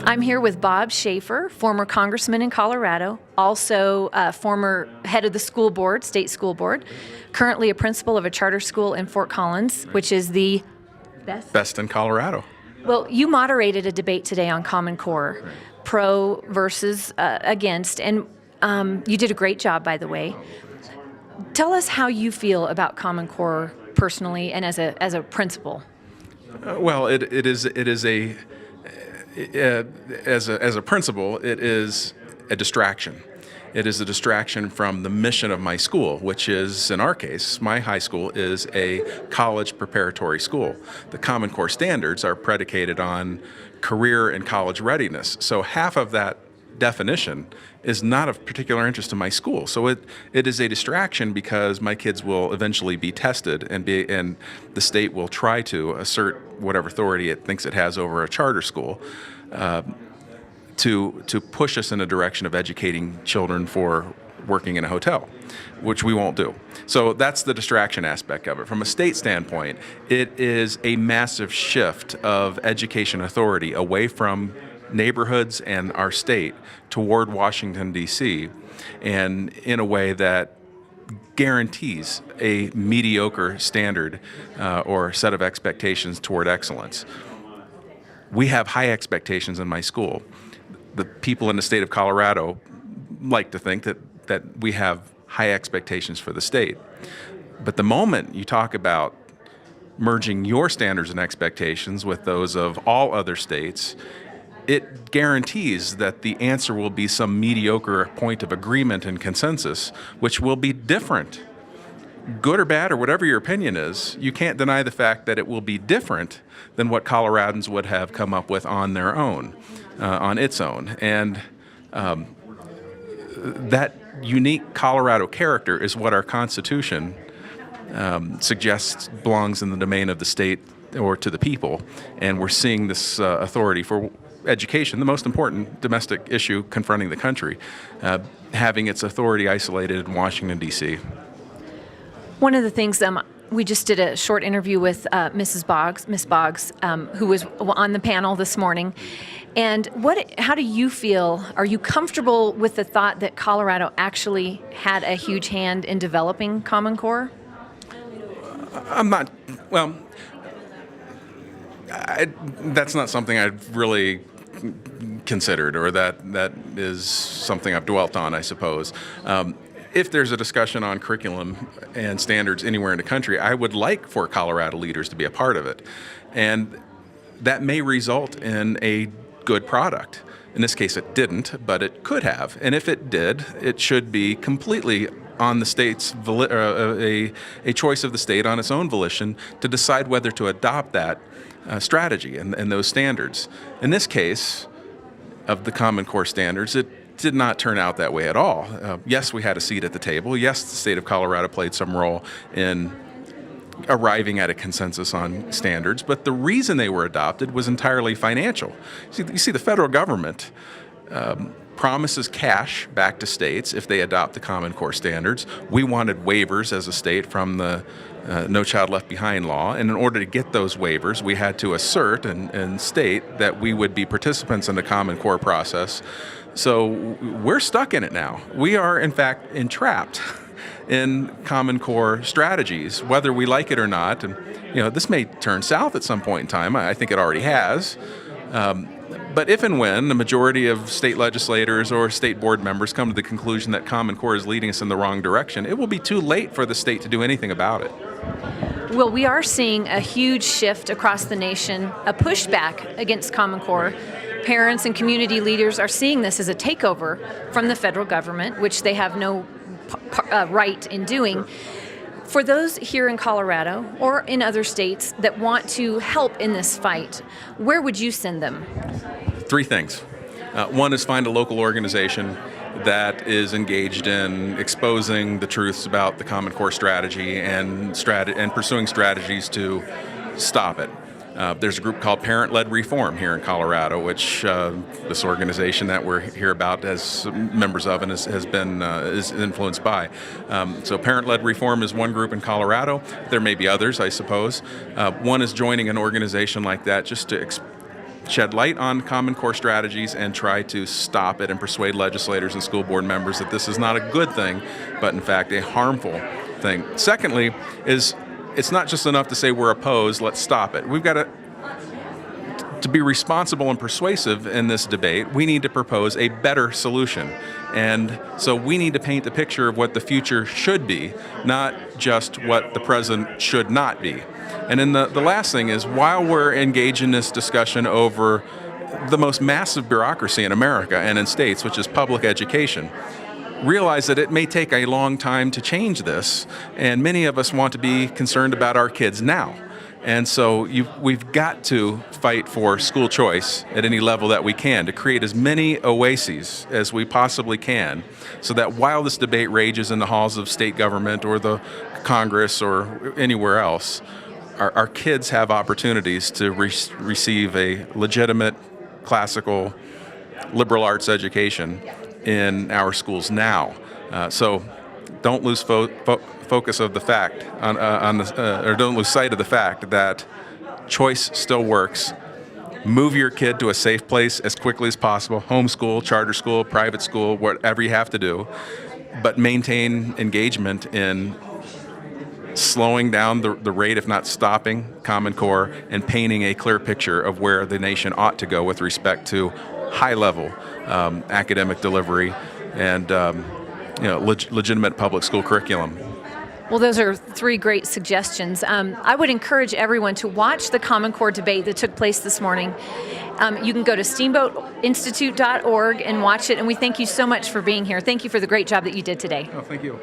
I'm here with Bob Schaffer, former congressman in Colorado, also former head of the school board, state school board, currently a principal of a charter school in Fort Collins, which is the best in Colorado. Well, you moderated a debate today on Common Core, pro versus against, and you did a great job, by the way. Tell us how you feel about Common Core personally and as a principal. Well, it is a as a principal, it is a distraction. It is a distraction from the mission of my school, which is, in our case, my high school is a college preparatory school. The Common Core standards are predicated on career and college readiness. So half of that definition is not of particular interest to my school. So it is a distraction because my kids will eventually be tested and the state will try to assert whatever authority it thinks it has over a charter school to push us in a direction of educating children for working in a hotel, which we won't do. So that's the distraction aspect of it. From a state standpoint, it is a massive shift of education authority away from neighborhoods and our state toward Washington, D.C., and in a way that guarantees a mediocre standard or set of expectations toward excellence. We have high expectations in my school. The people in the state of Colorado like to think that we have high expectations for the state. But the moment you talk about merging your standards and expectations with those of all other states, it guarantees that the answer will be some mediocre point of agreement and consensus, which will be different. Good or bad, or whatever your opinion is, you can't deny the fact that it will be different than what Coloradans would have come up with on their own, on its own. And that unique Colorado character is what our Constitution suggests belongs in the domain of the state or to the people. And we're seeing this authority for education, the most important domestic issue confronting the country, having its authority isolated in Washington, D.C. One of the things, we just did a short interview with Miss Boggs, who was on the panel this morning. And how do you feel? Are you comfortable with the thought that Colorado actually had a huge hand in developing Common Core? I'm not, well, that's not something I've really considered, or that is something I've dwelt on, I suppose. If there's a discussion on curriculum and standards anywhere in the country, I would like for Colorado leaders to be a part of it. And that may result in a good product. In this case, it didn't, but it could have. And if it did, it should be completely on the state's, a choice of the state on its own volition to decide whether to adopt that strategy and those standards. In this case, of the Common Core standards, it did not turn out that way at all. Yes, we had a seat at the table. Yes, the state of Colorado played some role in arriving at a consensus on standards, but the reason they were adopted was entirely financial. You see, the federal government promises cash back to states if they adopt the Common Core standards. We wanted waivers as a state from the No Child Left Behind law, and in order to get those waivers, we had to assert and state that we would be participants in the Common Core process. So we're stuck in it now. We are, in fact, entrapped in Common Core strategies, whether we like it or not. And this may turn south at some point in time. I think it already has. But if and when the majority of state legislators or state board members come to the conclusion that Common Core is leading us in the wrong direction, it will be too late for the state to do anything about it. Well, we are seeing a huge shift across the nation, a pushback against Common Core. Parents and community leaders are seeing this as a takeover from the federal government, which they have no right in doing. For those here in Colorado or in other states that want to help in this fight, where would you send them? Three things. One is find a local organization that is engaged in exposing the truths about the Common Core strategy and pursuing strategies to stop it. There's a group called Parent-Led Reform here in Colorado, which this organization that we're here about as members of and is influenced by. So Parent-Led Reform is one group in Colorado. There may be others, I suppose. One is joining an organization like that just to shed light on Common Core strategies and try to stop it and persuade legislators and school board members that this is not a good thing, but in fact a harmful thing. Secondly, is it's not just enough to say we're opposed, let's stop it. We've got to be responsible and persuasive in this debate. We need to propose a better solution. And so we need to paint the picture of what the future should be, not just what the present should not be. And then the last thing is, while we're engaged in this discussion over the most massive bureaucracy in America and in states, which is public education, realize that it may take a long time to change this, and many of us want to be concerned about our kids now. And so we've got to fight for school choice at any level that we can to create as many oases as we possibly can, so that while this debate rages in the halls of state government or the Congress or anywhere else, our kids have opportunities to receive a legitimate, classical, liberal arts education in our schools now. So don't lose focus of the fact or don't lose sight of the fact that choice still works. Move your kid to a safe place as quickly as possible. Homeschool, charter school, private school, whatever you have to do, but maintain engagement in slowing down the rate, if not stopping, Common Core, and painting a clear picture of where the nation ought to go with respect to high-level academic delivery and legitimate public school curriculum. Well, those are three great suggestions. I would encourage everyone to watch the Common Core debate that took place this morning. You can go to steamboatinstitute.org and watch it, and we thank you so much for being here. Thank you for the great job that you did today. Oh, thank you.